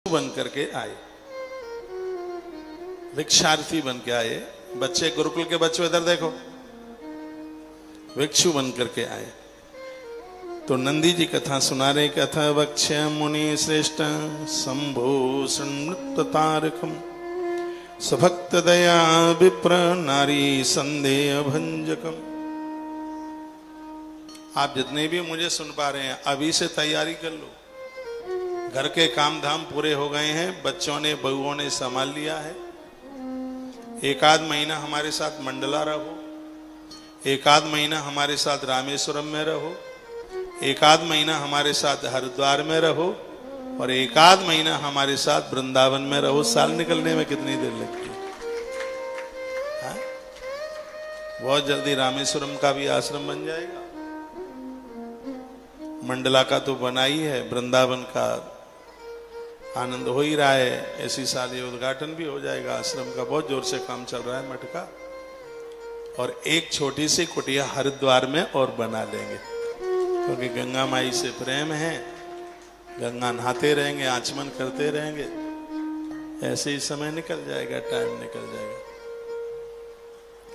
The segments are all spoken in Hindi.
बन करके आए, भिक्षार्थी बन के आए। बच्चे, गुरुकुल के बच्चों इधर देखो, भिक्षु बन करके आए। तो नंदी जी कथा सुना रहे, कथा वक्ष मुनि श्रेष्ठ शंभो तारकम सभक्त दया विप्र नारी संदेह भंजकम। आप जितने भी मुझे सुन पा रहे हैं अभी से तैयारी कर लो। घर के काम धाम पूरे हो गए हैं, बच्चों ने बहुओं ने संभाल लिया है। एक आध महीना हमारे साथ मंडला रहो, एक आध महीना हमारे साथ रामेश्वरम में रहो, एक आध महीना हमारे साथ हरिद्वार में रहो और एक आध महीना हमारे साथ वृंदावन में रहो। साल निकलने में कितनी देर लगती है? हाँ? बहुत जल्दी रामेश्वरम का भी आश्रम बन जाएगा, मंडला का तो बना ही है, वृंदावन का आनंद हो ही रहा है। ऐसी साल ये उद्घाटन भी हो जाएगा आश्रम का, बहुत जोर से काम चल रहा है मठ का। और एक छोटी सी कुटिया हरिद्वार में और बना लेंगे, क्योंकि गंगा माई से प्रेम है, गंगा नहाते रहेंगे, आचमन करते रहेंगे, ऐसे ही समय निकल जाएगा, टाइम निकल जाएगा।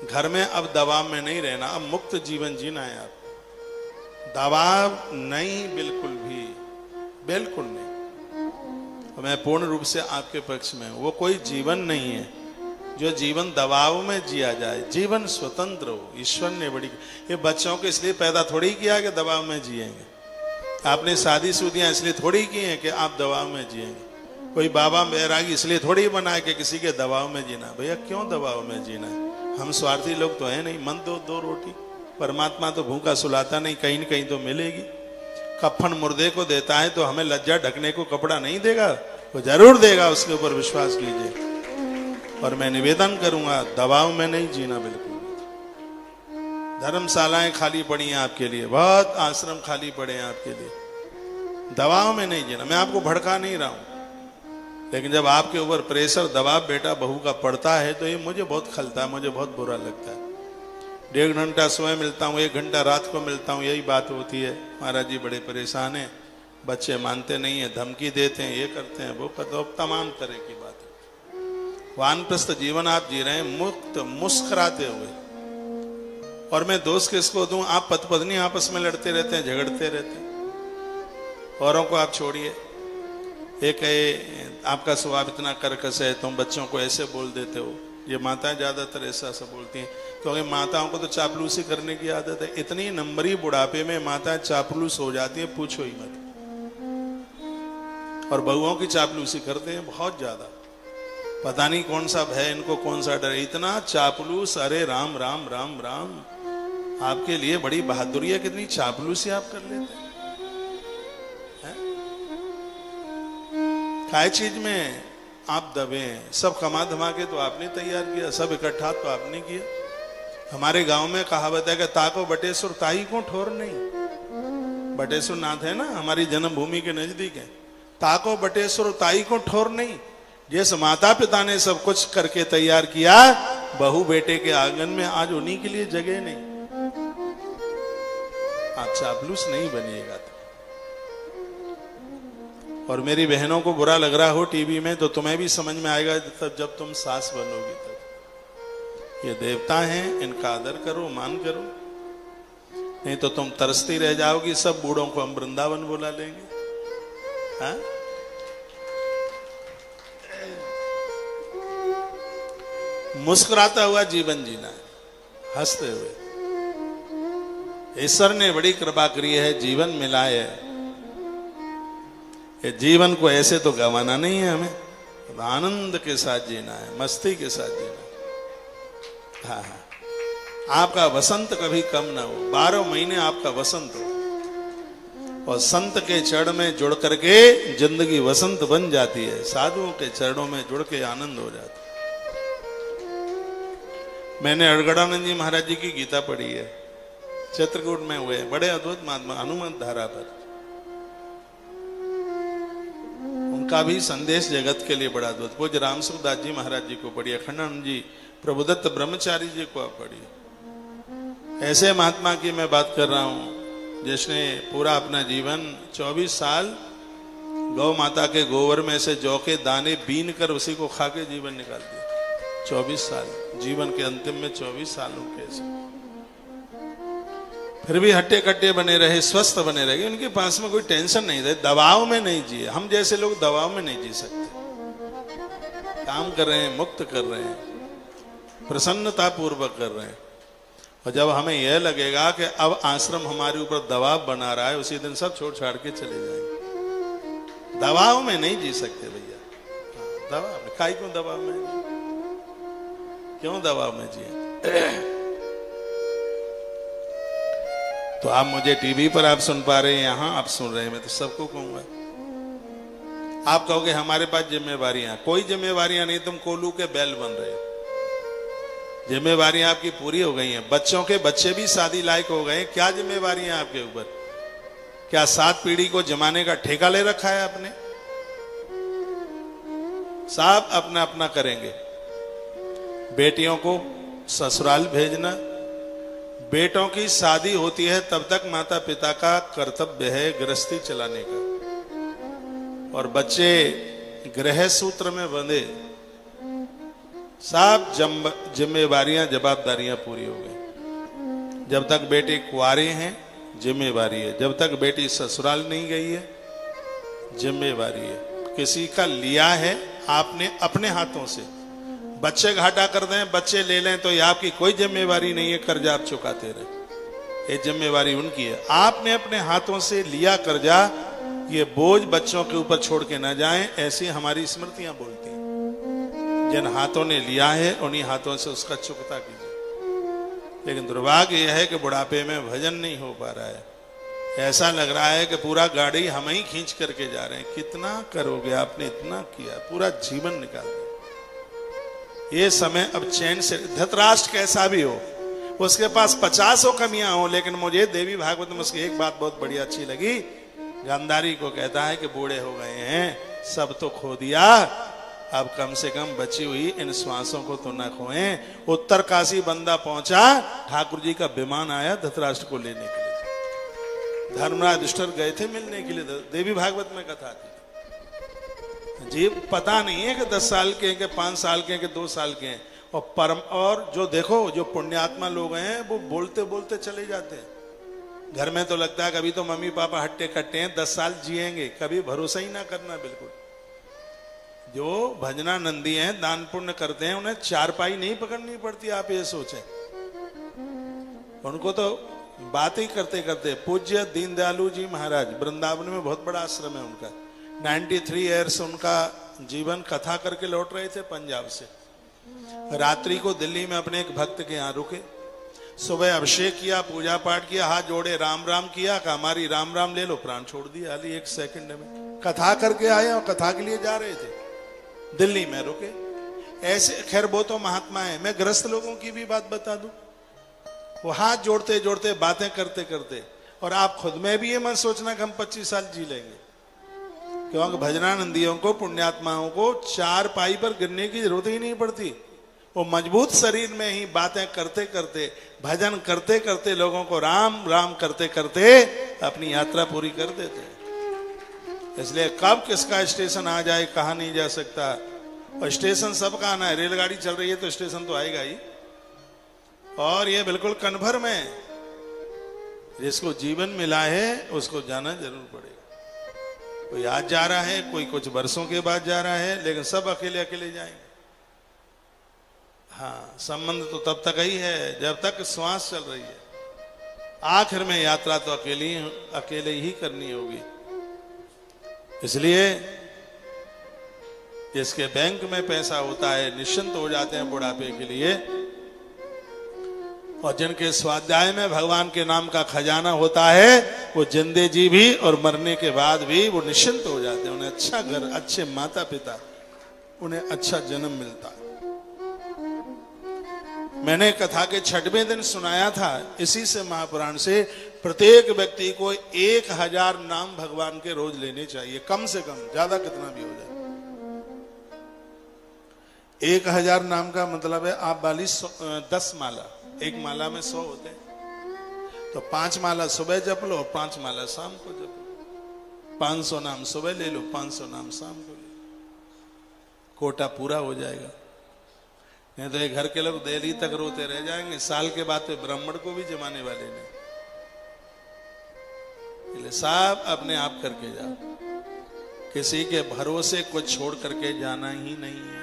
घर में अब दबाव में नहीं रहना, अब मुक्त जीवन जीना है। आप दबाव नहीं, बिल्कुल भी, बिल्कुल नहीं। मैं पूर्ण रूप से आपके पक्ष में हूं। वो कोई जीवन नहीं है जो जीवन दबाव में जिया जाए। जीवन स्वतंत्र हो, ईश्वर ने बड़ी, ये बच्चों को इसलिए पैदा थोड़ी किया कि दबाव में जिएंगे। आपने शादी शुदियां इसलिए थोड़ी की हैं कि आप दबाव में जिएंगे। कोई बाबा बैरागी इसलिए थोड़ी बनाया कि किसी के दबाव में जीना। भैया क्यों दबाव में जीना है? हम स्वार्थी लोग तो है नहीं। मन दो रोटी, परमात्मा तो भूखा सुलाता नहीं, कहीं न कहीं तो मिलेगी। कफन मुर्दे को देता है तो हमें लज्जा ढकने को कपड़ा नहीं देगा? वो जरूर देगा, उसके ऊपर विश्वास कीजिए। और मैं निवेदन करूंगा, दबाव में नहीं जीना बिल्कुल। धर्मशालाएं खाली पड़ी हैं आपके लिए, बहुत आश्रम खाली पड़े हैं आपके लिए। दबाव में नहीं जीना। मैं आपको भड़का नहीं रहा हूं, लेकिन जब आपके ऊपर प्रेशर, दबाव बेटा बहू का पड़ता है तो ये मुझे बहुत खलता है, मुझे बहुत बुरा लगता है। 1.5 घंटा सुबह मिलता हूँ, 1 घंटा रात को मिलता हूँ, यही बात होती है। महाराज जी बड़े परेशान हैं, बच्चे मानते नहीं है, धमकी देते हैं, ये करते हैं, वो तमाम तरह की बात है। वानप्रस्थ जीवन आप जी रहे हैं, मुक्त मुस्कुराते हुए। और मैं दोष किसको दूं? आप पति पत्नी आपस में लड़ते रहते हैं, झगड़ते रहते हैं। औरों को आप छोड़िए। एक है आपका स्वभाव इतना कर्कश है, तुम बच्चों को ऐसे बोल देते हो। ये माताएं ज्यादातर ऐसा बोलती हैं, क्योंकि माताओं को तो चापलूसी करने की आदत है। इतनी नंबरी बुढ़ापे में माताएं चापलूस हो जाती है, पूछो ही मत। और बहुओं की चापलूसी करते हैं बहुत ज्यादा। पता नहीं कौन सा भय इनको, कौन सा डर, इतना चापलूस। अरे राम राम राम राम, आपके लिए बड़ी बहादुरी है, कितनी चापलूसी आप कर लेते हैं। काय चीज में आप दबे? सब कमा धमा के तो आपने तैयार किया, सब इकट्ठा तो आपने किया। हमारे गांव में कहावत है कि ताको बटेश्वर ताई को ठोर नहीं। बटेश्वर नाथ है ना, हमारी जन्मभूमि के नजदीक है। ताको बटेश्वर ताई को ठोर नहीं। जिस माता पिता ने सब कुछ करके तैयार किया, बहू बेटे के आंगन में आज उन्हीं के लिए जगह नहीं। आप चापलूस नहीं बनिएगा तो। और मेरी बहनों को बुरा लग रहा हो टीवी में, तो तुम्हें भी समझ में आएगा तब जब तुम सास बनोगी। तब ये देवता हैं, इनका आदर करो, मान करो, नहीं तो तुम तरसती रह जाओगी। सब बूढ़ों को हम वृंदावन बुला लेंगे। हाँ? मुस्कुराता हुआ जीवन जीना है, हंसते हुए। ईश्वर ने बड़ी कृपा करी है, जीवन मिला है। ये जीवन को ऐसे तो गंवाना नहीं है हमें, आनंद के साथ जीना है, मस्ती के साथ जीना है। हाँ हाँ, आपका वसंत कभी कम ना हो, 12 महीने आपका वसंत हो। और संत के चरण में जुड़ करके जिंदगी वसंत बन जाती है। साधुओं के चरणों में जुड़ के आनंद हो जाता है। मैंने अड़गड़ानंद जी महाराज जी की गीता पढ़ी है, चित्रकूट में हुए, बड़े अद्भुत महात्मा, हनुमत धारा पर। उनका भी संदेश जगत के लिए बड़ा अद्भुत। पूज्य रामसुखदास जी महाराज जी को पढ़िए, अखंडानंद जी, प्रभुदत्त ब्रह्मचारी जी को आप पढ़िए। ऐसे महात्मा की मैं बात कर रहा हूं जिसने पूरा अपना जीवन 24 साल गौ माता के गोबर में से जौ के दाने बीन कर उसी को खा के जीवन निकाल दिया। 24 साल जीवन के अंतिम में 24 सालों के ऐसे फिर भी हट्टे कट्टे बने रहे, स्वस्थ बने रहे। उनके पास में कोई टेंशन नहीं थे, दबाव में नहीं जिए। हम जैसे लोग दबाव में नहीं जी सकते। काम कर रहे हैं, मुक्त कर रहे हैं, प्रसन्नता पूर्वक कर रहे हैं। और जब हमें यह लगेगा कि अब आश्रम हमारे ऊपर दबाव बना रहा है, उसी दिन सब छोड़ छाड़ के चले जाएंगे। दबाव में नहीं जी सकते भैया। दबाव में काई क्यों दबाव में, क्यों दबाव में जिए? तो आप मुझे टीवी पर आप सुन पा रहे हैं, यहां आप सुन रहे हैं, मैं तो सबको कहूंगा। आप कहोगे हमारे पास जिम्मेवारियां, कोई जिम्मेवारियां नहीं, तुम कोलू के बैल बन रहे हो। जिम्मेवारियां आपकी पूरी हो गई हैं। बच्चों के बच्चे भी शादी लायक हो गए। क्या जिम्मेवारियां आपके ऊपर? क्या 7 पीढ़ी को जमाने का ठेका ले रखा है आपने? सब अपना अपना करेंगे। बेटियों को ससुराल भेजना, बेटों की शादी होती है तब तक माता पिता का कर्तव्य है गृहस्थी चलाने का, और बच्चे गृह सूत्र में बंधे। सब जिम्मेवारियां जवाबदारियां पूरी हो गई। जब तक बेटे कुंवारे हैं जिम्मेवारी है, जब तक बेटी ससुराल नहीं गई है जिम्मेवारी है। किसी का लिया है आपने अपने हाथों से, बच्चे घाटा कर दें, बच्चे ले लें, तो ये आपकी कोई जिम्मेवारी नहीं है, कर्जा आप चुकाते रहे। ये जिम्मेवारी उनकी है। आपने अपने हाथों से लिया कर्जा, ये बोझ बच्चों के ऊपर छोड़ के ना जाएं, ऐसी हमारी स्मृतियां बोलती हैं। जिन हाथों ने लिया है उन्हीं हाथों से उसका चुकता कीजिए। लेकिन दुर्भाग्य यह है कि बुढ़ापे में भजन नहीं हो पा रहा है। ऐसा लग रहा है कि पूरा गाड़ी हम ही खींच करके जा रहे हैं। कितना करोगे, आपने इतना किया, पूरा जीवन निकाल दिया। ये समय अब चैन से, धृतराष्ट्र कैसा भी हो, उसके पास 50 कमियां हो, लेकिन मुझे देवी भागवत में उसकी एक बात बहुत बढ़िया अच्छी लगी। गांधारी को कहता है कि बूढ़े हो गए हैं, सब तो खो दिया, अब कम से कम बची हुई इन श्वासों को तो ना खोएं। उत्तर काशी बंदा पहुंचा, ठाकुर जी का विमान आया धृतराष्ट्र को लेने के लिए। धर्मराज युधिष्ठिर गए थे मिलने के लिए, देवी भागवत में कथा थी जी। पता नहीं है कि 10 साल के हैं कि 5 साल के हैं कि 2 साल के हैं। और परम, और जो देखो जो पुण्यात्मा लोग हैं वो बोलते बोलते चले जाते हैं। घर में तो लगता है कभी तो मम्मी पापा हट्टे कट्टे हैं, 10 साल जिएंगे, कभी भरोसा ही ना करना। बिल्कुल जो भजनानंदी हैं, दान पुण्य करते हैं, उन्हें 4 पाई नहीं पकड़नी पड़ती। आप ये सोचें, उनको तो बात ही करते करते। पूज्य दीनदयालु जी महाराज, वृंदावन में बहुत बड़ा आश्रम है उनका। 93 ईयर्स उनका जीवन कथा करके लौट रहे थे पंजाब से। रात्रि को दिल्ली में अपने एक भक्त के यहाँ रुके। सुबह अभिषेक किया, पूजा पाठ किया, हाथ जोड़े राम राम किया, कहा हमारी राम राम ले लो, प्राण छोड़ दिया हाली 1 सेकंड में। कथा करके आए और कथा के लिए जा रहे थे, दिल्ली में रुके। ऐसे, खैर वो तो महात्मा है, मैं गृहस्थ लोगों की भी बात बता दूं। वो हाथ जोड़ते जोड़ते बातें करते करते, और आप खुद में भी ये मत सोचना कि हम 25 साल जी लेंगे, क्योंकि भजनानंदियों को, पुण्यात्माओं को 4 पाई पर गिरने की जरूरत ही नहीं पड़ती। वो मजबूत शरीर में ही बातें करते करते, भजन करते करते, लोगों को राम राम करते करते अपनी यात्रा पूरी कर देते। इसलिए कब किसका स्टेशन आ जाए कहा नहीं जा सकता। और स्टेशन सबका आना है। रेलगाड़ी चल रही है तो स्टेशन तो आएगा ही। और ये बिल्कुल कन्फर्म है, जिसको जीवन मिला है उसको जाना जरूर पड़ेगा। कोई आज जा रहा है, कोई कुछ वर्षों के बाद जा रहा है, लेकिन सब अकेले अकेले जाएंगे। हाँ, संबंध तो तब तक ही है जब तक श्वास चल रही है। आखिर में यात्रा तो अकेले ही करनी होगी। इसलिए जिसके बैंक में पैसा होता है निश्चिंत हो जाते हैं बुढ़ापे के लिए, और जिनके स्वाध्याय में भगवान के नाम का खजाना होता है वो जिंदे जी भी और मरने के बाद भी वो निश्चिंत हो जाते हैं। उन्हें अच्छा घर, अच्छे माता पिता, उन्हें अच्छा जन्म मिलता है। मैंने कथा के 6वें दिन सुनाया था इसी से, महापुराण से, प्रत्येक व्यक्ति को 1000 नाम भगवान के रोज लेने चाहिए, कम से कम, ज्यादा कितना भी हो जाए। 1000 नाम का मतलब है आप वाली 10 माला, एक माला में 100 होते हैं, तो 5 माला सुबह जप लो, 5 माला शाम को जप लो। 500 नाम सुबह ले लो, 500 नाम शाम को ले लो, कोटा पूरा हो जाएगा। नहीं तो ये घर के लोग दिल्ली तक रोते रह जाएंगे, साल के बाद तो ब्राह्मण को भी जमाने वाले नहीं। इसलिए सब अपने आप करके जाओ, किसी के भरोसे कुछ छोड़ करके जाना ही नहीं है।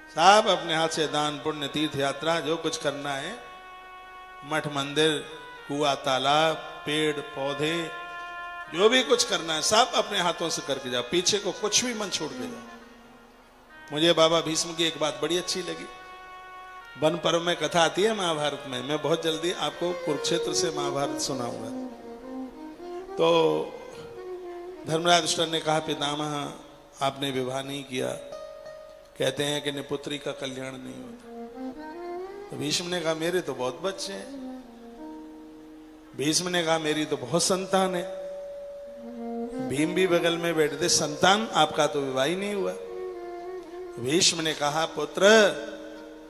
सब अपने हाथ से दान पुण्य तीर्थ यात्रा जो कुछ करना है, मठ मंदिर कुआं तालाब पेड़ पौधे जो भी कुछ करना है सब अपने हाथों से करके जाओ, पीछे को कुछ भी मन छोड़ के जाओ। मुझे बाबा भीष्म की एक बात बड़ी अच्छी लगी, वन पर्व में कथा आती है महाभारत में, मैं बहुत जल्दी आपको कुरुक्षेत्र से महाभारत सुनाऊंगा। तो धर्मराज युधिष्ठिर ने कहा पितामह आपने विवाह नहीं किया, कहते हैं कि निपुत्री का कल्याण नहीं होता। तो भीष्म ने कहा मेरे तो बहुत बच्चे हैं। भीष्म ने कहा मेरी तो बहुत संतान है। भीम भी बगल में बैठे थे, संतान आपका तो विवाह ही नहीं हुआ। भीष्म ने कहा पुत्र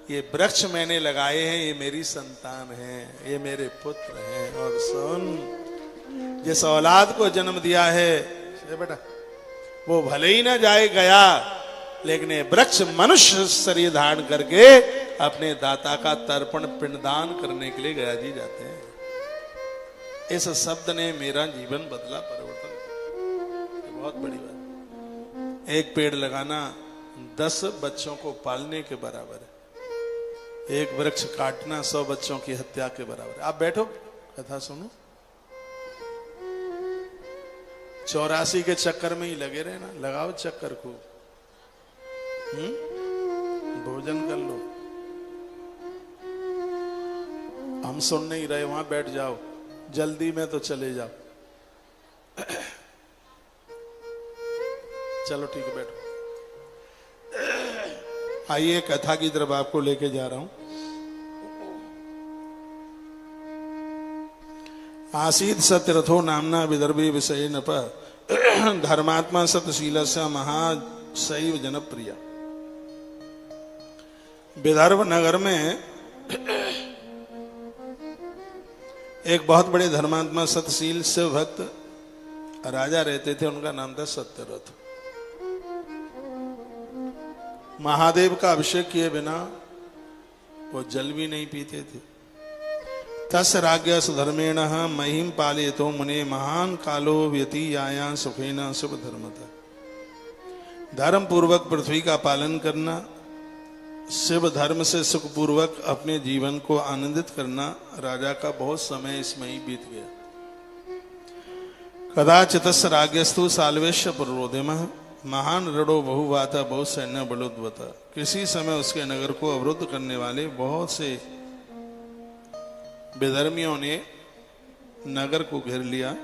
ये वृक्ष मैंने लगाए हैं, ये मेरी संतान है, ये मेरे पुत्र हैं। और सुन, जिस औलाद को जन्म दिया है बेटा वो भले ही ना जाए गया, लेकिन ये वृक्ष मनुष्य शरीर धारण करके अपने दाता का तर्पण पिंडदान करने के लिए गया जी जाते हैं। इस शब्द ने मेरा जीवन बदला, परिवर्तन किया, बहुत बड़ी बात। एक पेड़ लगाना 10 बच्चों को पालने के बराबर है, एक वृक्ष काटना 100 बच्चों की हत्या के बराबर है। आप बैठो कथा सुनो, 84 के चक्कर में ही लगे रहना, लगाओ चक्कर को, भोजन कर लो। हम सुन नहीं रहे, वहां बैठ जाओ, जल्दी में तो चले जाओ। चलो ठीक है बैठो। आइए कथा की तरफ आपको लेके जा रहा हूं। आसीत सत्यरथो नामना विदर्भी विषय नप धर्मात्मा सतशीलस्य महाशैव जनप्रिय। विदर्भ नगर में एक बहुत बड़े धर्मात्मा सतशील शिव भक्त राजा रहते थे, उनका नाम था सत्यरथ। महादेव का अभिषेक किए बिना वो जल भी नहीं पीते थे। तस् राज्ञ सुधर्मेण महिम पालयतो मुने महान कालो व्यतीयाया सुखेन शुभ धर्मता। धर्म पूर्वक पृथ्वी का पालन करना, शिव धर्म से सुख पूर्वक अपने जीवन को आनंदित करना, राजा का बहुत समय इसमें ही बीत गया। कदाचितस् राज्ञस्तु साल्वेश्य पुरोधिमः महान रणो बहुवाता बहुत सैन्य बलोद्वता। किसी समय उसके नगर को अवरुद्ध करने वाले बहुत से बेधर्मियों ने नगर को घेर लिया।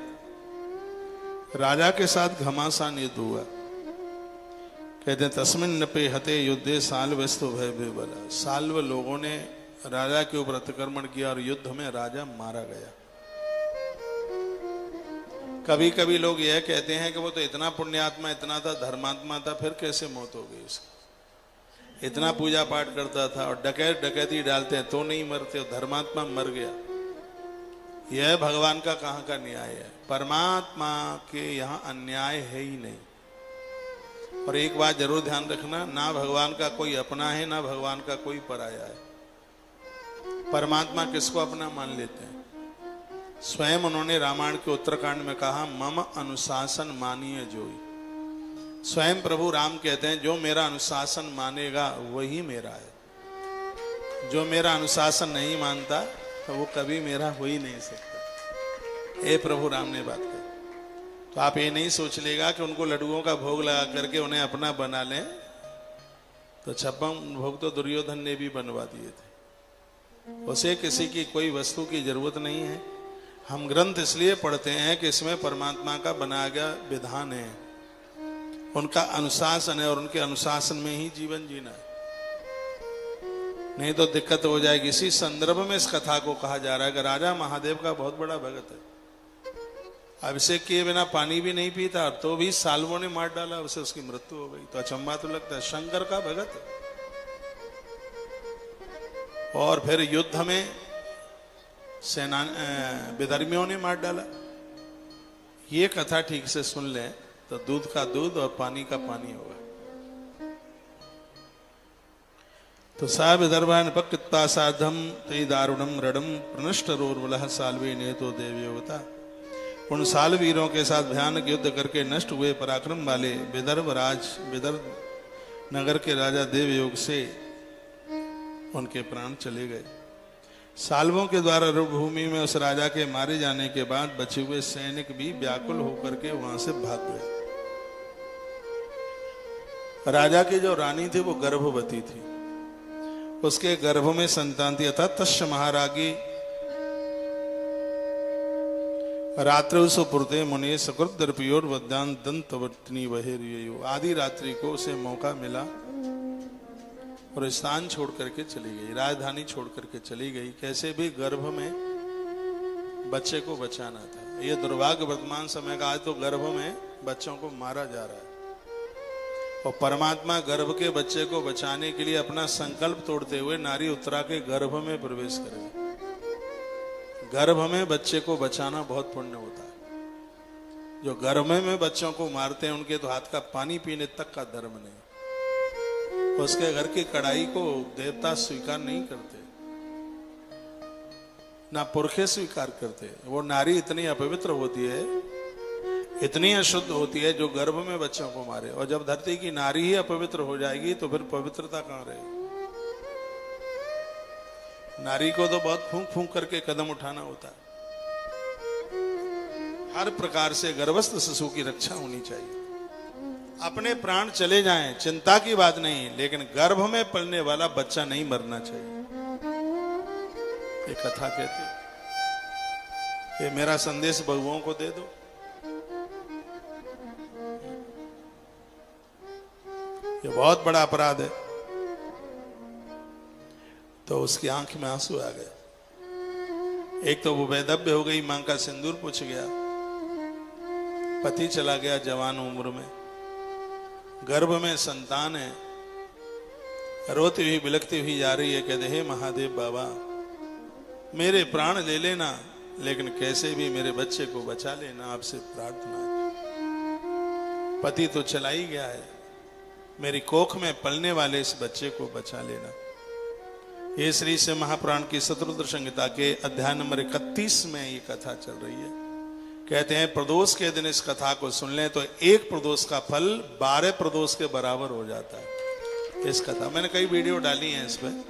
राजा के साथ घमासान युद्ध हुआ। कहते हैं तस्मिन नपे हते युद्धे साल्वस्तु भय बेबला। साल्व लोगों ने राजा के ऊपर अतिक्रमण किया और युद्ध में राजा मारा गया। कभी कभी लोग यह कहते हैं कि वो तो इतना पुण्यात्मा, इतना था, धर्मात्मा था, फिर कैसे मौत हो गई उसकी। इतना पूजा पाठ करता था और डकैत डकैती डालते हैं तो नहीं मरते, धर्मात्मा मर गया। यह भगवान का कहाँ का न्याय है? परमात्मा के यहाँ अन्याय है ही नहीं। और एक बात जरूर ध्यान रखना, ना भगवान का कोई अपना है, ना भगवान का कोई पराया है। परमात्मा किसको अपना मान लेते हैं? स्वयं उन्होंने रामायण के उत्तरकांड में कहा मम अनुशासन मानिए जोई। स्वयं प्रभु राम कहते हैं जो मेरा अनुशासन मानेगा वही मेरा है, जो मेरा अनुशासन नहीं मानता तो वो कभी मेरा हो ही नहीं सकता। ये प्रभु राम ने बात कही। तो आप ये नहीं सोच लेगा कि उनको लड्डुओं का भोग लगा करके उन्हें अपना बना लें। तो 56 भोग तो दुर्योधन ने भी बनवा दिए थे। उसे किसी की कोई वस्तु की जरूरत नहीं है। हम ग्रंथ इसलिए पढ़ते हैं कि इसमें परमात्मा का बनाया गया विधान है, उनका अनुशासन है और उनके अनुशासन में ही जीवन जीना है। नहीं तो दिक्कत हो जाएगी। इसी संदर्भ में इस कथा को कहा जा रहा है कि राजा महादेव का बहुत बड़ा भगत है। अभिषेक किए बिना पानी भी नहीं पीता, तो भी सालवों ने मार डाला, उसे उसकी मृत्यु हो गई। तो अचंभा तो लगता है, शंकर का भगत है। और फिर युद्ध में सेना विधर्मियों ने मार डाला। ये कथा ठीक से सुन लें तो दूध का दूध और पानी का पानी होगा। तो सा विदर्भान पक्ता साधम तई दारुणम रडम प्रनष्ट रोर्वलह साल्वे ने तो देवयोगता। उन सालवीरों के साथ भयानक युद्ध करके नष्ट हुए पराक्रम वाले विदर्भ नगर के राजा देवयोग से उनके प्राण चले गए। साल्वों के द्वारा रणभूमि में उस राजा के मारे जाने के बाद बचे हुए सैनिक भी व्याकुल होकर के वहां से भाग गए। राजा की जो रानी थी वो गर्भवती थी, उसके गर्भ में संतान थी। अतः तस्य महारागी रात्रि सुपुर्ते मुने सकृत दर्पयोर वद्यान दंतवर्तनी वहेरियो। आधी रात्रि को उसे मौका मिला और स्थान छोड़ करके चली गई, राजधानी छोड़ करके चली गई। कैसे भी गर्भ में बच्चे को बचाना था। यह दुर्भाग्य वर्तमान समय का। आज तो गर्भ में बच्चों को मारा जा रहा है और परमात्मा गर्भ के बच्चे को बचाने के लिए अपना संकल्प तोड़ते हुए नारी उत्तरा के गर्भ में प्रवेश करेगी। गर्भ में बच्चे को बचाना बहुत पुण्य होता है। जो गर्भ में बच्चों को मारते हैं उनके तो हाथ का पानी पीने तक का धर्म नहीं। उसके घर की कढ़ाई को देवता स्वीकार नहीं करते, ना पुरखे स्वीकार करते। वो नारी इतनी अपवित्र होती है, इतनी अशुद्ध होती है जो गर्भ में बच्चों को मारे। और जब धरती की नारी ही अपवित्र हो जाएगी तो फिर पवित्रता कहां रहेगी। नारी को तो बहुत फूंक फूंक करके कदम उठाना होता है। हर प्रकार से गर्भस्थ शिशु की रक्षा होनी चाहिए। अपने प्राण चले जाएं चिंता की बात नहीं, लेकिन गर्भ में पलने वाला बच्चा नहीं मरना चाहिए। ये कथा कहती है। ये मेरा संदेश बहुओं को दे दो। ये बहुत बड़ा अपराध है। तो उसकी आंख में आंसू आ गए। एक तो वो वैधव्य हो गई, मां का सिंदूर पूछ गया, पति चला गया जवान उम्र में, गर्भ में संतान है, रोती हुई बिलखती हुई जा रही है। कहते हे महादेव बाबा मेरे प्राण ले लेना, लेकिन कैसे भी मेरे बच्चे को बचा लेना, आपसे प्रार्थना है। पति तो चला ही गया है, मेरी कोख में पलने वाले इस बच्चे को बचा लेना। ये श्री से महापुराण की शत्रुद्र संहिता के अध्याय नंबर 31 में ये कथा चल रही है। कहते हैं प्रदोष के दिन इस कथा को सुन लें तो एक प्रदोष का फल 12 प्रदोष के बराबर हो जाता है। इस कथा मैंने कई वीडियो डाली हैं, इसमें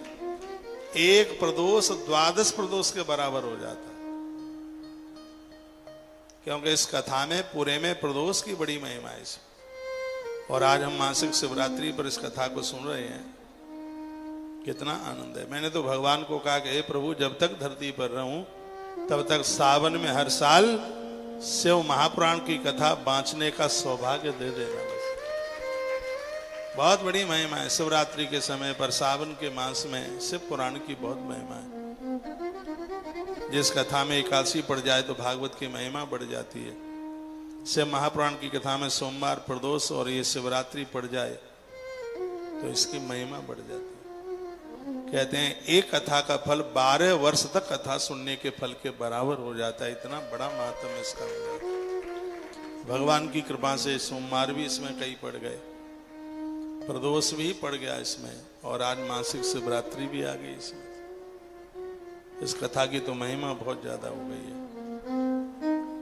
एक प्रदोष 12 प्रदोष के बराबर हो जाता है, क्योंकि इस कथा में पूरे में प्रदोष की बड़ी महिमा है। और आज हम मासिक शिवरात्रि पर इस कथा को सुन रहे हैं, कितना आनंद है। मैंने तो भगवान को कहा कि हे प्रभु जब तक धरती पर रहूं तब तक सावन में हर साल शिव महापुराण की कथा बांचने का सौभाग्य दे देना। बहुत बड़ी महिमा है। शिवरात्रि के समय पर सावन के मास में शिव पुराण की बहुत महिमा है। जिस कथा में एकादशी पड़ जाए तो भागवत की महिमा बढ़ जाती है। शिव महापुराण की कथा में सोमवार प्रदोष और ये शिवरात्रि पड़ जाए तो इसकी महिमा बढ़ जाती है। कहते हैं एक कथा का फल 12 वर्ष तक कथा सुनने के फल के बराबर हो जाता है। इतना बड़ा महात्म इसका हो जाता है। भगवान की कृपा से सोमवार भी इसमें कई पड़ गए, प्रदोष भी पड़ गया इसमें, और आज मासिक शिवरात्रि भी आ गई इसमें। इस कथा की तो महिमा बहुत ज्यादा हो गई है।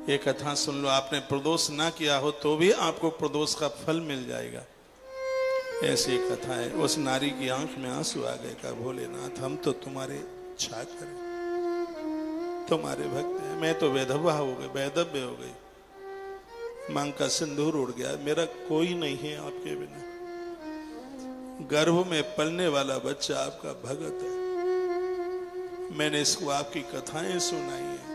ये कथा सुन लो, आपने प्रदोष ना किया हो तो भी आपको प्रदोष का फल मिल जाएगा। ऐसी कथा है। उस नारी की आंख में आंसू आ गए। कहा भोलेनाथ हम तो तुम्हारे इच्छा करें, तुम्हारे भक्त हैं, मैं तो वैधव्य हो गई, मांग का सिंदूर उड़ गया, मेरा कोई नहीं है आपके बिना। गर्भ में पलने वाला बच्चा आपका भगत है, मैंने इसको आपकी कथाएं सुनाई है।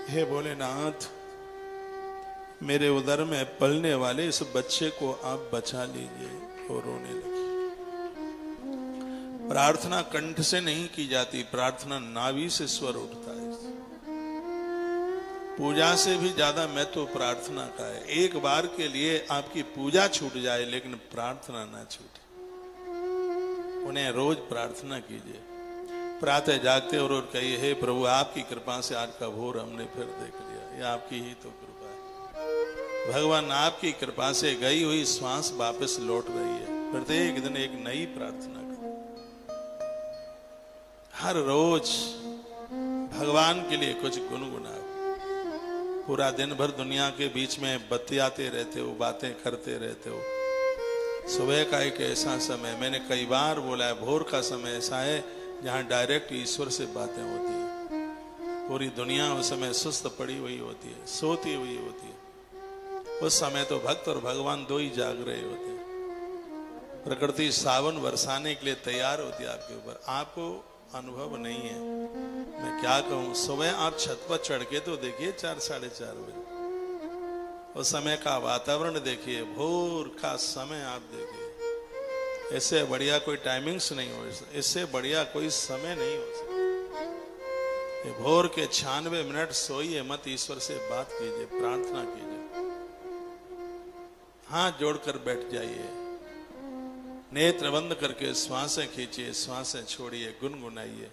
हे भोलेनाथ मेरे उदर में पलने वाले इस बच्चे को आप बचा लीजिए। और रोने लगी। प्रार्थना कंठ से नहीं की जाती, प्रार्थना नाभि से स्वर उठता है। पूजा से भी ज्यादा महत्व प्रार्थना का है। एक बार के लिए आपकी पूजा छूट जाए लेकिन प्रार्थना ना छूटे। उन्हें रोज प्रार्थना कीजिए। प्रातः जागते और कहिए हे प्रभु आपकी कृपा से आज का भोर हमने फिर देख लिया। ये आपकी ही तो कृपा है। भगवान आपकी कृपा से गई हुई श्वास वापस लौट रही है। प्रत्येक दिन एक नई प्रार्थना करो, हर रोज भगवान के लिए कुछ गुनगुनाओ। पूरा दिन भर दुनिया के बीच में बतियाते रहते हो, बातें करते रहते हो। सुबह का एक ऐसा समय, मैंने कई बार बोला है, भोर का समय ऐसा है जहां डायरेक्ट ईश्वर से बातें होती है। पूरी दुनिया उस समय सुस्त पड़ी हुई होती है, सोती हुई होती है। उस समय तो भक्त और भगवान दो ही जाग रहे होते हैं। प्रकृति सावन बरसाने के लिए तैयार होती है आपके ऊपर, आपको अनुभव नहीं है। मैं क्या कहूं, सुबह आप छत पर चढ़ के तो देखिए 4 साढ़े 4 बजे, उस समय का वातावरण देखिए, भोर का समय आप देखिए। इससे बढ़िया कोई टाइमिंग्स नहीं हो, इससे बढ़िया कोई समय नहीं हो सकता। ये भोर के 96 मिनट सोइए मत, ईश्वर से बात कीजिए, प्रार्थना कीजिए, हाथ जोड़कर बैठ जाइए, नेत्र बंद करके श्वासें खींचिए, श्वासें छोड़िए, गुनगुनाइए।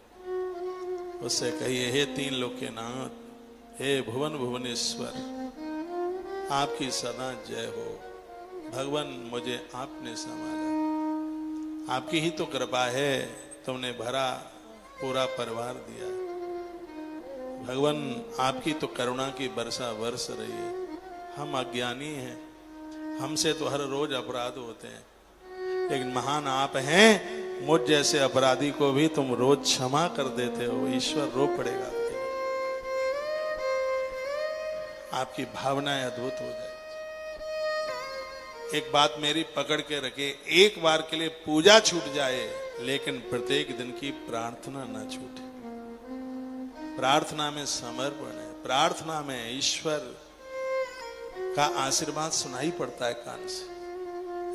उससे कहिए, हे 3 लोक के नाथ, हे भुवन भुवनेश्वर, आपकी सदा जय हो। भगवान मुझे आपने संभाला, आपकी ही तो कृपा है, तुमने भरा पूरा परिवार दिया। भगवान आपकी तो करुणा की वर्षा बरस रही है। हम अज्ञानी हैं, हमसे तो हर रोज अपराध होते हैं, लेकिन महान आप हैं, मुझ जैसे अपराधी को भी तुम रोज क्षमा कर देते हो। ईश्वर रो पड़ेगा आपके लिए, आपकी भावनाएं अद्भुत हो जाए। एक बात मेरी पकड़ के रखे, एक बार के लिए पूजा छूट जाए, लेकिन प्रत्येक दिन की प्रार्थना ना छूटे। प्रार्थना में समर्पण है, प्रार्थना में ईश्वर का आशीर्वाद सुनाई पड़ता है कान से।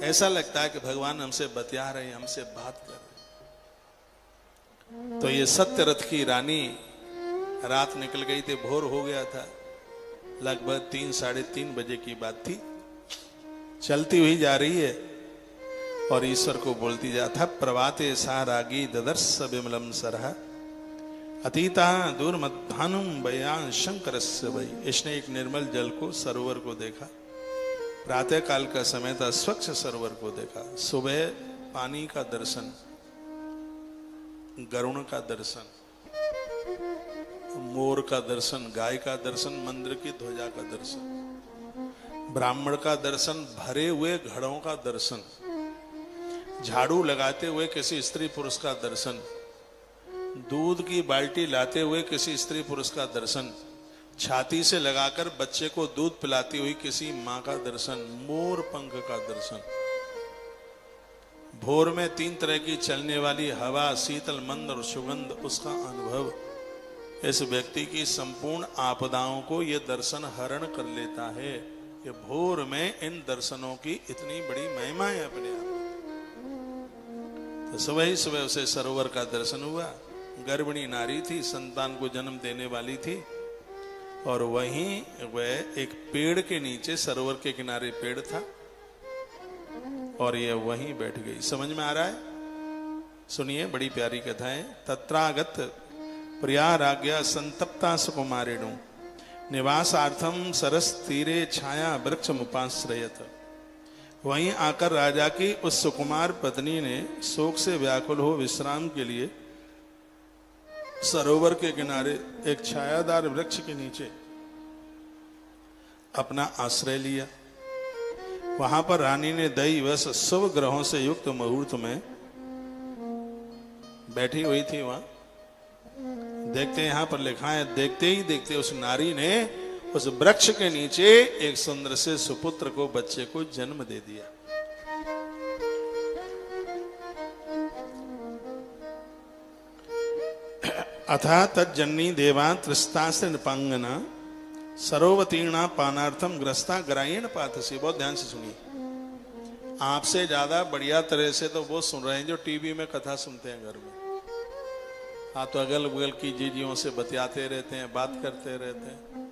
ऐसा लगता है कि भगवान हमसे बतिया रहे हैं, हमसे बात कर रहे हैं। तो ये सत्य रथ की रानी रात निकल गई थी, भोर हो गया था, लगभग 3 साढ़े 3 बजे की बात थी। चलती हुई जा रही है और ईश्वर को बोलती जाता, प्रभाते सा रागी ददर्श विमलम सरहा अतीता दूर मध्यानुम बयान शंकरस्य वै। इसने एक निर्मल जल को, सरोवर को देखा। प्रातः काल का समय था, स्वच्छ सरोवर को देखा। सुबह पानी का दर्शन, गरुण का दर्शन, मोर का दर्शन, गाय का दर्शन, मंदिर की ध्वजा का दर्शन, ब्राह्मण का दर्शन, भरे हुए घड़ों का दर्शन, झाड़ू लगाते हुए किसी स्त्री पुरुष का दर्शन, दूध की बाल्टी लाते हुए किसी स्त्री पुरुष का दर्शन, छाती से लगाकर बच्चे को दूध पिलाती हुई किसी मां का दर्शन, मोर पंख का दर्शन। भोर में 3 तरह की चलने वाली हवा, शीतल मंद और सुगंध, उसका अनुभव। इस व्यक्ति की संपूर्ण आपदाओं को यह दर्शन हरण कर लेता है। कि भोर में इन दर्शनों की इतनी बड़ी महिमा है अपने आप। तो सुबह ही सुबह उसे सरोवर का दर्शन हुआ। गर्भिणी नारी थी, संतान को जन्म देने वाली थी, और वहीं वह एक पेड़ के नीचे, सरोवर के किनारे पेड़ था, और यह वहीं बैठ गई। समझ में आ रहा है? सुनिए, बड़ी प्यारी कथा है। तत्रागत प्रियाराज्ञा संतप्ता सुकुमारिणु निवासार्थम सरस तीरे छाया वृक्ष मुपाश्रयत। वहीं आकर राजा की उस सुकुमार पत्नी ने शोक से व्याकुल हो विश्राम के लिए सरोवर के किनारे एक छायादार वृक्ष के नीचे अपना आश्रय लिया। वहां पर रानी ने दैवश शुभ ग्रहों से युक्त मुहूर्त में बैठी हुई थी। वहां देखते, यहां पर लिखा है, देखते ही देखते उस नारी ने उस वृक्ष के नीचे एक सुंदर से सुपुत्र को, बच्चे को जन्म दे दिया। अथा तज्जन्नी देवा त्रिस्तास्त्र नृपांगना सरोवतीर्णा पानार्थम ग्रस्ता ग्रायण पाथसी। बहुत ध्यान से सुनिए, आपसे ज्यादा बढ़िया तरह से तो वो सुन रहे हैं जो टीवी में कथा सुनते हैं घर में। हाँ, तो अगल बगल की जीजियों से बतियाते रहते हैं, बात करते रहते हैं,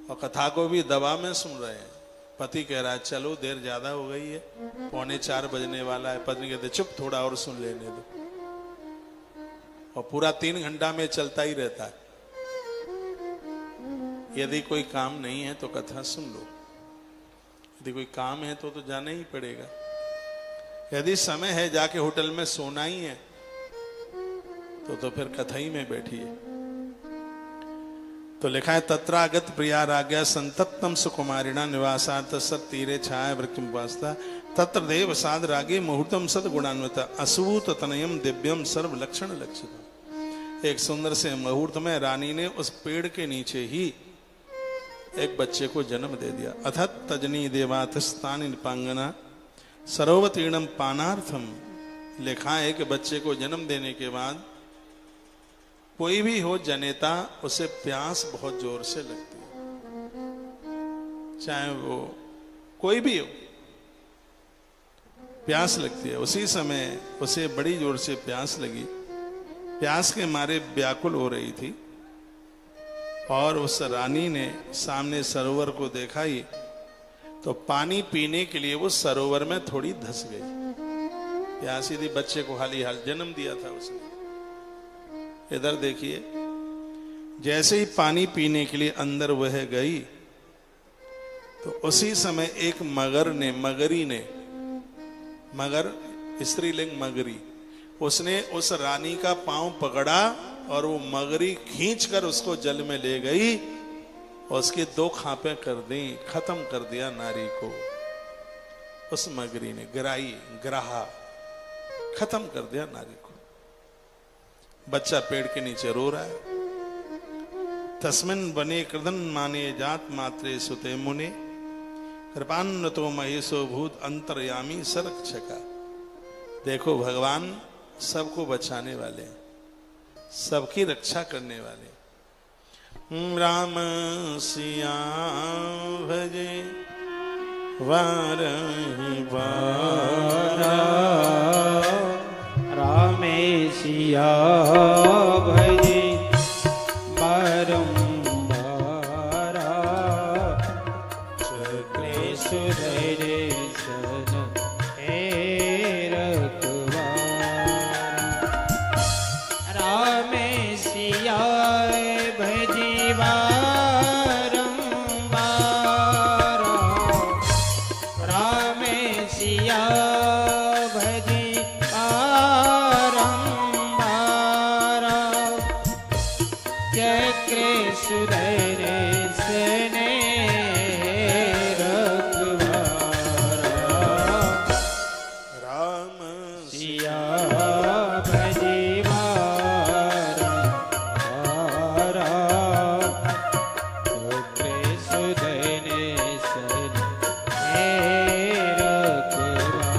और कथा को भी दबा में सुन रहे हैं। पति कह रहा है चलो देर ज्यादा हो गई है, 3:45 बजने वाला है। पत्नी कहते चुप, थोड़ा और सुन लेने दो, और पूरा 3 घंटा में चलता ही रहता है। यदि कोई काम नहीं है तो कथा सुन लो, यदि कोई काम है तो जाना ही पड़ेगा। यदि समय है जाके होटल में सोना ही है तो फिर कथा ही में बैठिए। तो लिखा है तत्रागत प्रिया राज्ञा संतप्तम सुकुमारिणा निवासार्थ सत तीरे छाया वृक्षम वास्ता तत्र देव साध रागे मुहूर्तम सद गुणान्विता असूत तनयम दिव्यम सर्व लक्षण लक्षित। एक सुंदर से मुहूर्त में रानी ने उस पेड़ के नीचे ही एक बच्चे को जन्म दे दिया। अथत तजनी देवातस्तानि निपांगना सरोवतीर्णम पानार्थम। लिखा है कि बच्चे को जन्म देने के बाद कोई भी हो जनेता, उसे प्यास बहुत जोर से लगती है, चाहे वो कोई भी हो, प्यास लगती है। उसी समय उसे बड़ी जोर से प्यास लगी, प्यास के मारे व्याकुल हो रही थी और उस रानी ने सामने सरोवर को देखा ही तो पानी पीने के लिए वो सरोवर में थोड़ी धंस गई। प्यासी थी, बच्चे को हाल ही हाल जन्म दिया था उसने। इधर देखिए, जैसे ही पानी पीने के लिए अंदर वह गई तो उसी समय एक मगरी ने मगर स्त्रीलिंग मगरी, उसने उस रानी का पांव पकड़ा और वो मगरी खींचकर उसको जल में ले गई और उसकी 2 खापे कर दी, खत्म कर दिया नारी को। उस मगरी ने ग्राहा खत्म कर दिया नारी को। बच्चा पेड़ के नीचे रो रहा है। तस्मिन बने कृदन माने जात मात्रे सुते मुने कृपान्नतो महेशो भूत अंतर्यामी सरक्षका। देखो भगवान सबको बचाने वाले हैं, सबकी रक्षा करने वाले। राम सिया भजे वारहि वारा, रामे सिया भजे बारंबारा, चक्रे सुधरे सन हे रखवारा। रामे सिया भजी बारंबारा, रामे सिया भजी सुधरे सने रखवारा। राम सिया भजी बारंबारा, चक्रे सुधरे सने रखवारा।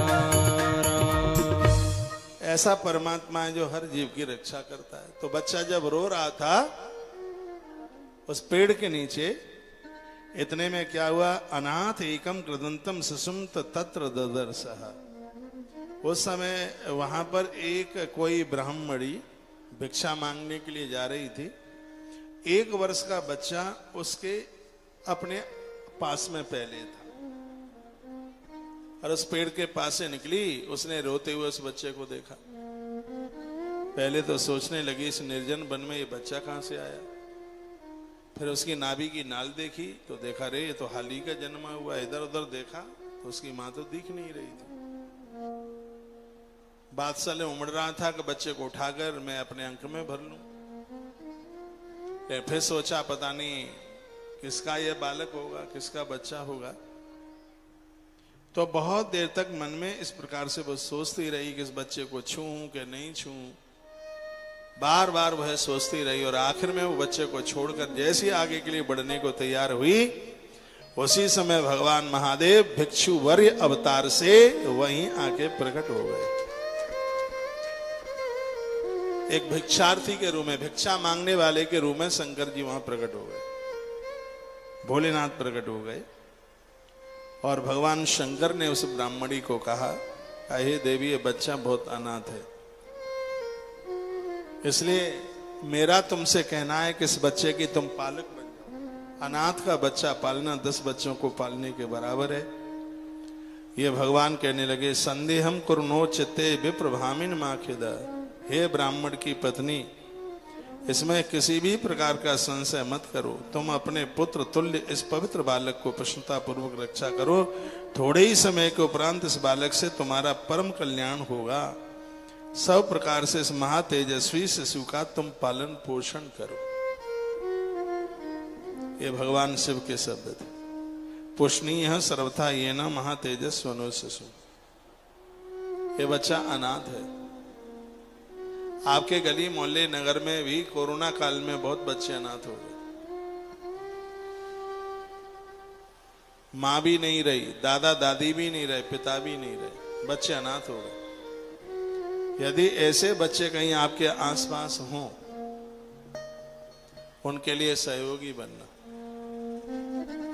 ऐसा परमात्मा है जो हर जीव की रक्षा करता है। तो बच्चा जब रो रहा था उस पेड़ के नीचे, इतने में क्या हुआ, अनाथ एकम कृदंतम सुषुम्त तत्र ददर्शः। उस समय वहां पर एक कोई ब्राह्मणी भिक्षा मांगने के लिए जा रही थी। 1 वर्ष का बच्चा उसके अपने पास में पहले था और उस पेड़ के पास से निकली। उसने रोते हुए उस बच्चे को देखा। पहले तो सोचने लगी इस निर्जन वन में ये बच्चा कहां से आया। फिर उसकी नाभि की नाल देखी तो देखा रे ये तो हाल ही का जन्मा हुआ। इधर उधर देखा तो उसकी मां तो दिख नहीं रही थी। बादशाह ने उमड़ रहा था कि बच्चे को उठाकर मैं अपने अंक में भर लूं। फिर सोचा पता नहीं किसका यह बालक होगा, किसका बच्चा होगा। तो बहुत देर तक मन में इस प्रकार से वो सोचती रही कि इस बच्चे को छूं कि नहीं छूं। बार बार वह सोचती रही और आखिर में वो बच्चे को छोड़कर जैसे आगे के लिए बढ़ने को तैयार हुई, उसी समय भगवान महादेव भिक्षु वर्य अवतार से वहीं आके प्रकट हो गए। एक भिक्षार्थी के रूप में, भिक्षा मांगने वाले के रूप में शंकर जी वहां प्रकट हो गए। भोलेनाथ प्रकट हो गए और भगवान शंकर ने उस ब्राह्मणी को कहा, हे देवी ये बच्चा बहुत अनाथ है, इसलिए मेरा तुमसे कहना है कि इस बच्चे की तुम पालक बन जाओ। अनाथ का बच्चा पालना 10 बच्चों को पालने के बराबर है। ये भगवान कहने लगे, संदेहम कुरनो चित्ते विप्रभामिन माखिदा। हे ब्राह्मण की पत्नी, इसमें किसी भी प्रकार का संशय मत करो। तुम अपने पुत्र तुल्य इस पवित्र बालक को प्रसन्नता पूर्वक रक्षा करो। थोड़े ही समय के उपरांत इस बालक से तुम्हारा परम कल्याण होगा। सब प्रकार से इस महातेजस्वी शिशु का तुम पालन पोषण करो। ये भगवान शिव के शब्द थे। पुष्णीय सर्वथा ये न महातेजस्वनो शिशु। ये बच्चा अनाथ है। आपके गली मोहल्ले नगर में भी कोरोना काल में बहुत बच्चे अनाथ हो गए। माँ भी नहीं रही, दादा दादी भी नहीं रहे, पिता भी नहीं रहे, बच्चे अनाथ हो गए। यदि ऐसे बच्चे कहीं आपके आसपास हों, उनके लिए सहयोगी बनना,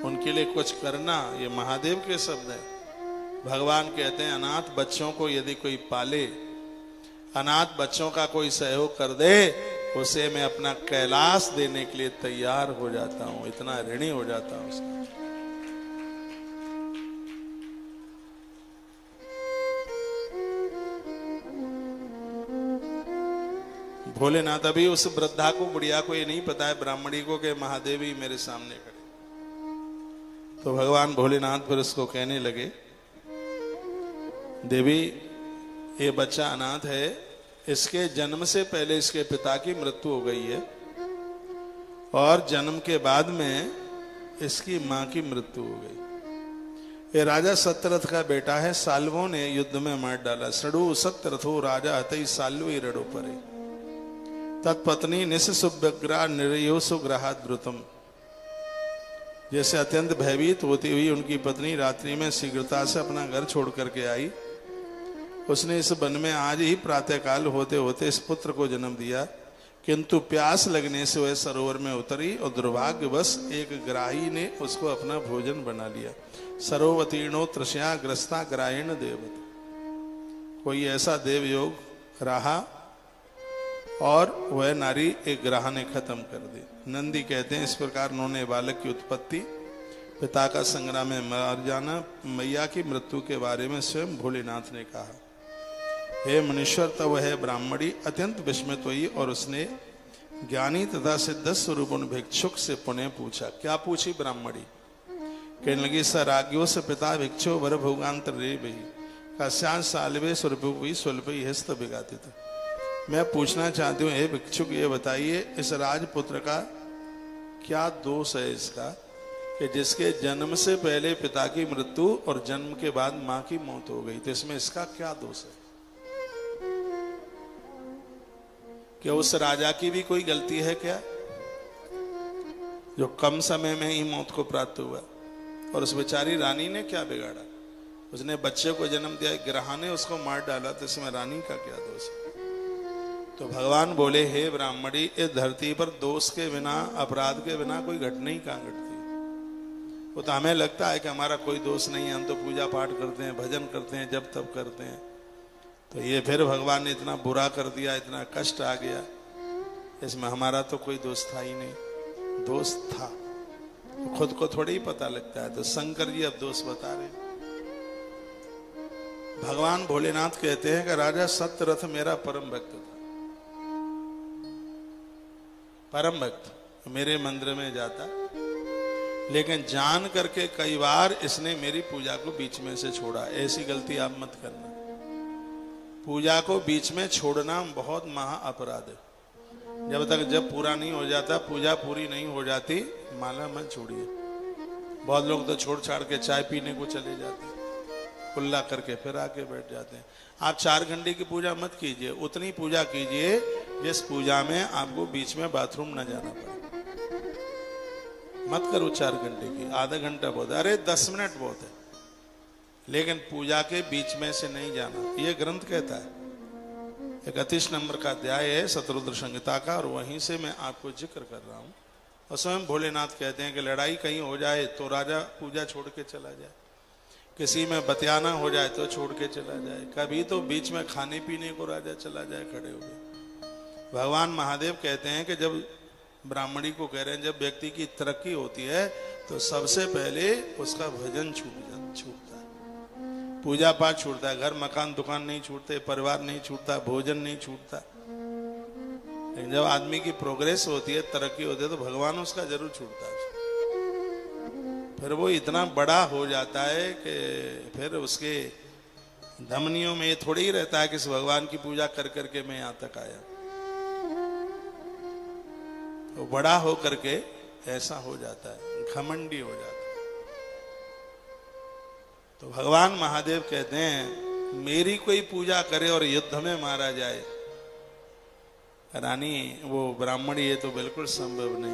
उनके लिए कुछ करना, ये महादेव के शब्द है। भगवान कहते हैं अनाथ बच्चों को यदि कोई पाले, अनाथ बच्चों का कोई सहयोग कर दे, उसे मैं अपना कैलाश देने के लिए तैयार हो जाता हूं, इतना ऋणी हो जाता हूं उसका। भोलेनाथ, अभी उस वृद्धा को, बुढ़िया को ये नहीं पता है, ब्राह्मणी को, कि महादेव ही मेरे सामने खड़े। तो भगवान भोलेनाथ फिर उसको कहने लगे, देवी ये बच्चा अनाथ है, इसके जन्म से पहले इसके पिता की मृत्यु हो गई है और जन्म के बाद में इसकी मां की मृत्यु हो गई। ये राजा सत्यरथ का बेटा है, साल्वों ने युद्ध में मार डाला। सड़ु सत्यरथो राजा हतई साल्वी रड़ो परे, तत्पत्नी निस सुभग्रा निर्यो सुग्रहात द्रुतम। जैसे अत्यंत भयभीत होती हुई उनकी पत्नी रात्रि में शीघ्रता से अपना घर छोड़ करके आई, उसने इस वन में आज ही प्रातःकाल होते होते इस पुत्र को जन्म दिया। किंतु प्यास लगने से वह सरोवर में उतरी और दुर्भाग्यवश एक ग्राही ने उसको अपना भोजन बना लिया। सरोवतीर्णो तृष्या ग्रस्ता ग्राहीण देवत। कोई ऐसा देव योग रहा और वह नारी एक ग्राह ने खत्म कर दी। नंदी कहते हैं इस प्रकार उन्होंने बालक की उत्पत्ति, पिता का संग्राम में मर जाना, मैया की मृत्यु के बारे में स्वयं भोलेनाथ ने कहा। हे मुनीश्वर, तब वह ब्राह्मणी अत्यंत विस्मित हुई और उसने ज्ञानी तथा सिद्ध स्वरूप उन भिक्षुक से पुनः पूछा। क्या पूछी ब्राह्मणी? कहने लगी, सराग्यो से पिता भिक्षु वर भोगांतर रे भई कस्यां सालवे स्वरूपी स्वल्पी हस्त विगातित। मैं पूछना चाहती हूँ, हे भिक्षुक, ये बताइए इस राजपुत्र का क्या दोष है इसका कि जिसके जन्म से पहले पिता की मृत्यु और जन्म के बाद मां की मौत हो गई, तो इसमें इसका क्या दोष है? क्या उस राजा की भी कोई गलती है क्या, जो कम समय में ही मौत को प्राप्त हुआ? और उस बेचारी रानी ने क्या बिगाड़ा? उसने बच्चे को जन्म दिया, ग्रह ने उसको मार डाला, तो इसमें रानी का क्या दोष है? तो भगवान बोले, हे ब्राह्मणी, इस धरती पर दोष के बिना, अपराध के बिना कोई घटना ही कहां घटती। वो तो हमें लगता है कि हमारा कोई दोष नहीं है, हम तो पूजा पाठ करते हैं, भजन करते हैं, जब तब करते हैं। तो ये फिर भगवान ने इतना बुरा कर दिया, इतना कष्ट आ गया, इसमें हमारा तो कोई दोष था ही नहीं। दोष था तो खुद को थोड़ी ही पता लगता है। तो शंकर जी अब दोष बता रहे। भगवान भोलेनाथ कहते हैं कि राजा सत्यरथ मेरा परम भक्त था, परम भक्त, मेरे मंदिर में जाता, लेकिन जान करके कई बार इसने मेरी पूजा को बीच में से छोड़ा। ऐसी गलती आप मत करना। पूजा को बीच में छोड़ना बहुत महा अपराध है। जब पूरा नहीं हो जाता, पूजा पूरी नहीं हो जाती, माला मत छोड़िए। बहुत लोग तो छोड़ छाड़ के चाय पीने को चले जाते हैं, कुल्ला करके फिर आके बैठ जाते हैं। आप 4 घंटे की पूजा मत कीजिए, उतनी पूजा कीजिए जिस पूजा में आपको बीच में बाथरूम न जाना पड़े। मत करो 4 घंटे की, आधा घंटा बहुत है, अरे 10 मिनट बहुत है, लेकिन पूजा के बीच में से नहीं जाना। ये ग्रंथ कहता है। 31 नंबर का अध्याय है शतरुद्र संहिता का, और वहीं से मैं आपको जिक्र कर रहा हूं। और स्वयं भोलेनाथ कहते हैं कि लड़ाई कहीं हो जाए तो राजा पूजा छोड़ के चला जाए, किसी में बतियाना हो जाए तो छोड़ के चला जाए, कभी तो बीच में खाने पीने को राजा चला जाए खड़े हो गए। भगवान महादेव कहते हैं कि जब ब्राह्मणी को कह रहे हैं, जब व्यक्ति की तरक्की होती है तो सबसे पहले उसका भजन छूटता है, पूजा पाठ छूटता है, घर मकान दुकान नहीं छूटते, परिवार नहीं छूटता, भोजन नहीं छूटता। लेकिन जब आदमी की प्रोग्रेस होती है, तरक्की होती है, तो भगवान उसका जरूर छूटता है। फिर वो इतना बड़ा हो जाता है कि फिर उसके धमनियों में ये थोड़ी ही रहता है कि इस भगवान की पूजा कर करके मैं यहां तक आया। तो बड़ा हो करके ऐसा हो जाता है, घमंडी हो जाता है। तो भगवान महादेव कहते हैं, मेरी कोई पूजा करे और युद्ध में मारा जाए, रानी वो ब्राह्मणी, ये तो बिल्कुल संभव नहीं।